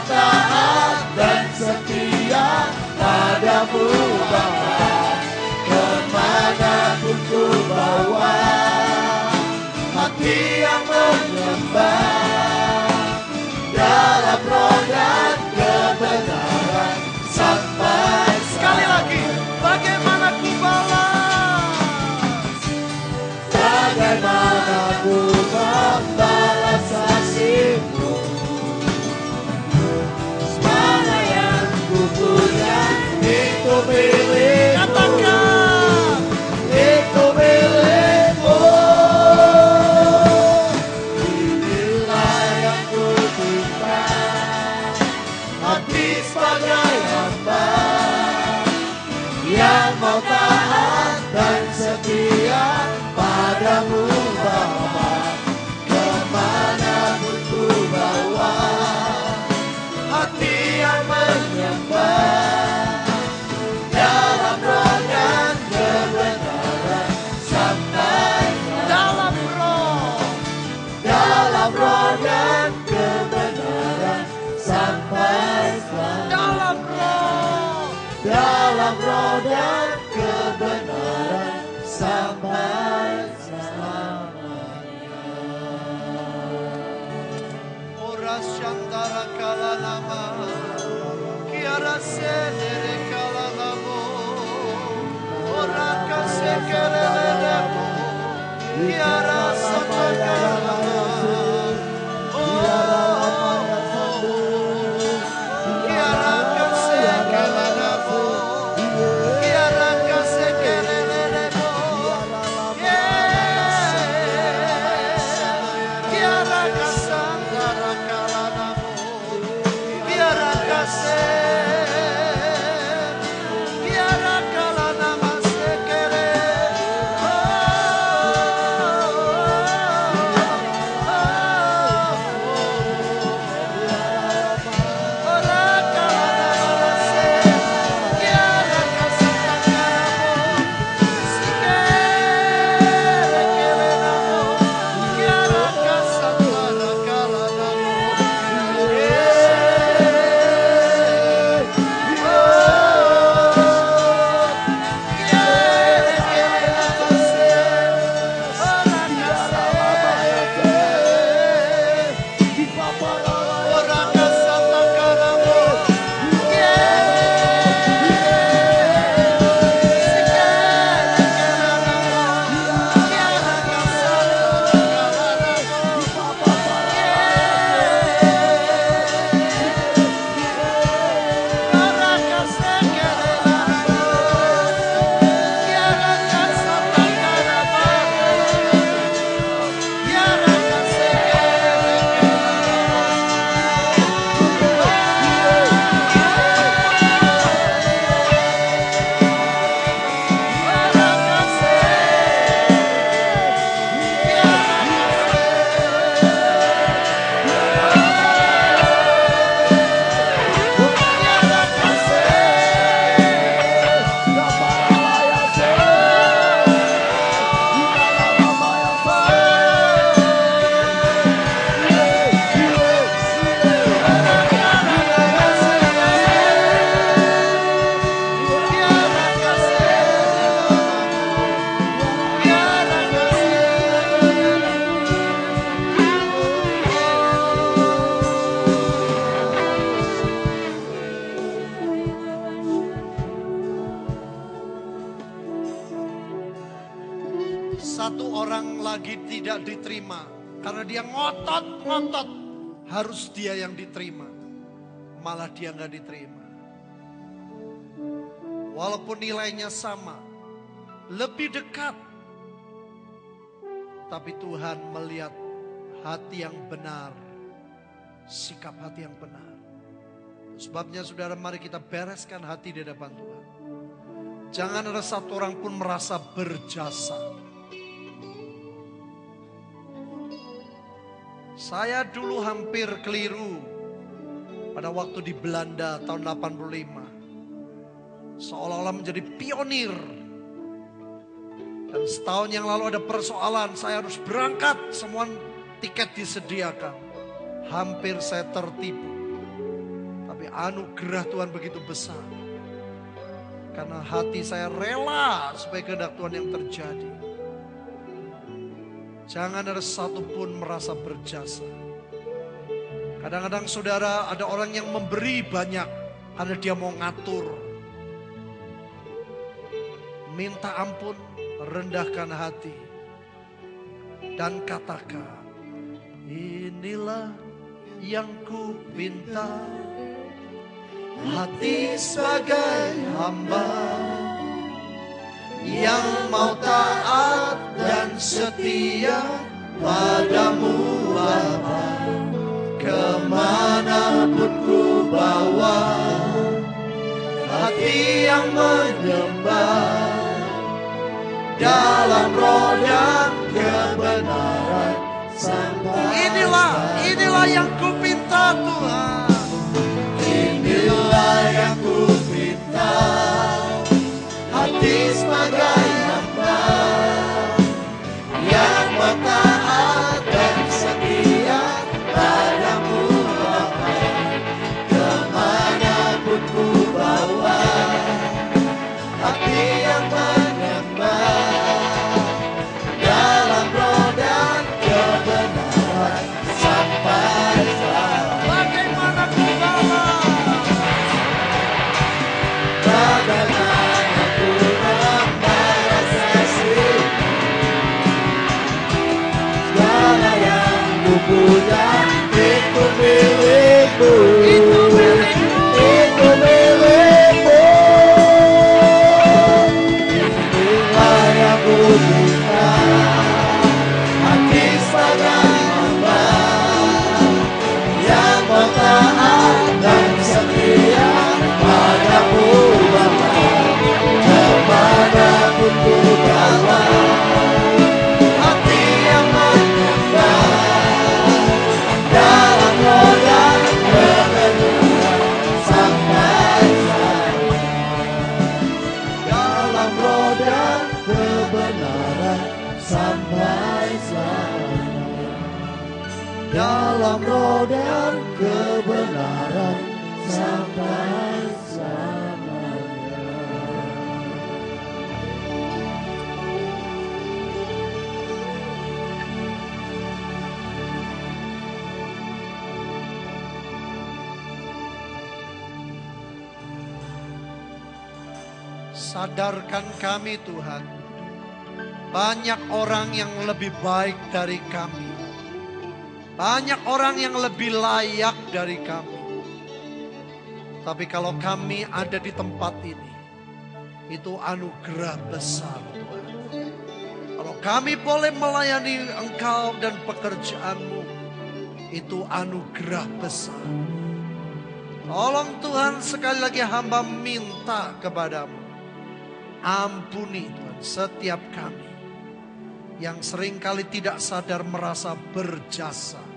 taat dan setia padamu Bapa, kemanapun ku bawa, hati yang menyembah dalam roh dan kebenaran sampai Sekali lagi, bagaimana ku balas? bagaimana ku membalas kasih-Mu. Semua yang ku punya itu milik-Mu. Katakan, Itu milik-Mu. Inilah yang ku cinta, hati sebagai hamba yang mau taat dan setia padamu Bapa, kemanapun ku bawa, hati yang menyembah dalam roh dan kebenaran sampai dalam roh dan kebenaran sampai dalam roh. dalam roh dan kebenaran sampai selamanya. Ora Shantara kala nama, kiara sedere kala namo, ora kase kerele namo, kiara sata kala nama, kiara kase kala namo, kiara kase kerele namo, kiara kasantara kala namo, kiara kase, kiara kala nama sekere, ora kala nama se, kiara kasantara namo, sikere kere namo, kiara kasantara kala namo. Satu orang lagi tidak diterima karena dia ngotot harus dia yang diterima, malah dia nggak diterima. Walaupun nilainya sama, lebih dekat, tapi Tuhan melihat hati yang benar, sikap hati yang benar. Sebabnya saudara, mari kita bereskan hati di depan Tuhan. Jangan ada satu orang pun merasa berjasa. Saya dulu hampir keliru pada waktu di Belanda tahun 85. Seolah-olah menjadi pionir. Dan setahun yang lalu ada persoalan, saya harus berangkat, semua tiket disediakan. Hampir saya tertipu. anugerah Tuhan begitu besar. Karena hati saya rela supaya kehendak Tuhan yang terjadi. Jangan ada satupun merasa berjasa. Kadang-kadang saudara, ada orang yang memberi banyak karena dia mau ngatur. Minta ampun, rendahkan hati. Dan katakan, inilah yang ku pinta. Hati sebagai hamba yang mau taat dan setia padamu Bapa. Kemanapun ku bawa, hati yang menyembah dalam roh dan kebenaran sampai. Inilah yang ku pinta Tuhan. Inilah yang ku pinta, hati sebagai hamba yang taat dan setia padamu Bapa. Kemanapun ku bawa, hati yang menyembah dalam roh dan kebenaran sampai selamat. Bagaimana ku bawa? Bagaimana ku membalas kasih segala yang ku punya, itu milikmu. Itu milikmu. Inilah yang ku minta, hati sebagai hamba yang mau taat dan setia padamu Bapa. Kemanapun ku bawa, hati yang menyembah dalam roh dan kebenaran sampai selamat. Dalam roh dan kebenaran sampai selamat. Dalam roh dan kebenaran sampai selamanya. Sadarkan kami Tuhan, banyak orang yang lebih baik dari kami. Banyak orang yang lebih layak dari kami. Tapi kalau kami ada di tempat ini, itu anugerah besar Tuhan. Kalau kami boleh melayani Engkau dan pekerjaan-Mu, itu anugerah besar. Tolong Tuhan, sekali lagi hamba minta kepadamu, ampuni Tuhan setiap kami yang seringkali tidak sadar merasa berjasa.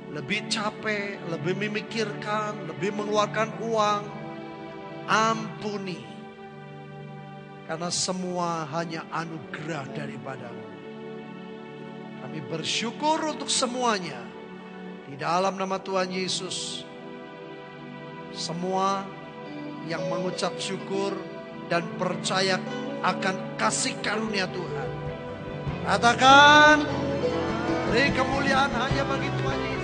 Lebih capek, lebih memikirkan, lebih mengeluarkan uang. Ampuni. Karena semua hanya anugerah daripadamu. Kami bersyukur untuk semuanya. Di dalam nama Tuhan Yesus. Semua yang mengucap syukur dan percaya akan kasih karunia Tuhan. Katakan, beri kemuliaan hanya bagi Tuhan Yesus.